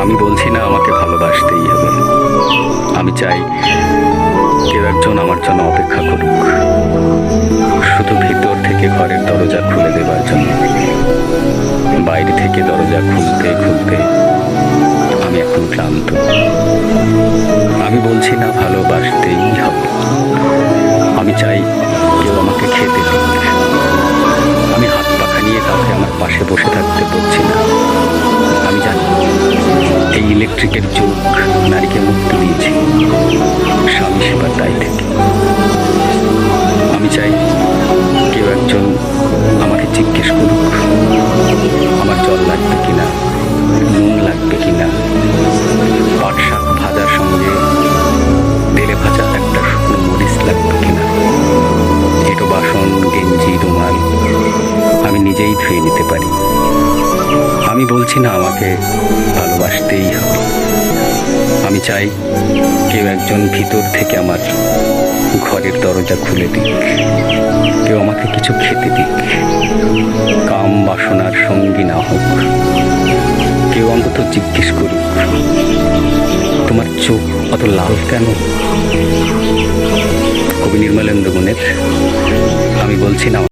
আমি বলছি না আমাকে ভালোবাসতেই হবে। আমি চাই কেউ একজন আমার জন্য অপেক্ষা করুক, শুধু ভিতর থেকে ঘরের দরজা খুলে দেবার জন্য। বাইরে থেকে দরজা খুলতে খুলতে আমি এখন ক্লান্ত। আমি বলছি না ভালোবাসতেই হবে। আমি চাই কেউ আমাকে খেতে দিক। আমি হাত পাখা নিয়ে কাউকে আমার পাশে বসে থাকতে বলছি না। আমি জানি এই ইলেকট্রিকের যুগ নারীকে মুক্তি দিয়েছে স্বামী সেবার দায় থেকে। আমি চাই কেউ একজন আমাকে জিজ্ঞেস করুক আমার জল লাগবে কিনা, নুন লাগবে কিনা, পাট শাক ভাজার সঙ্গে তেলে ভাজা একটা শুকনো মরিচ লাগবে কিনা। এটো বাসন, গেঞ্জি, রুমাল আমি নিজেই ধুয়ে নিতে পারি। আমি বলছি না আমাকে ভালোবাসতেই হবে। আমি চাই কেউ একজন ভিতর থেকে আমার ঘরের দরজা খুলে দিক, কেউ আমাকে কিছু খেতে দিক। কাম বাসনার সঙ্গী না হোক, কেউ অন্তত জিজ্ঞেস করুক তোমার চোখ অত লাল কেন। কবি নির্মলেন্দু গুণের। আমি বলছি না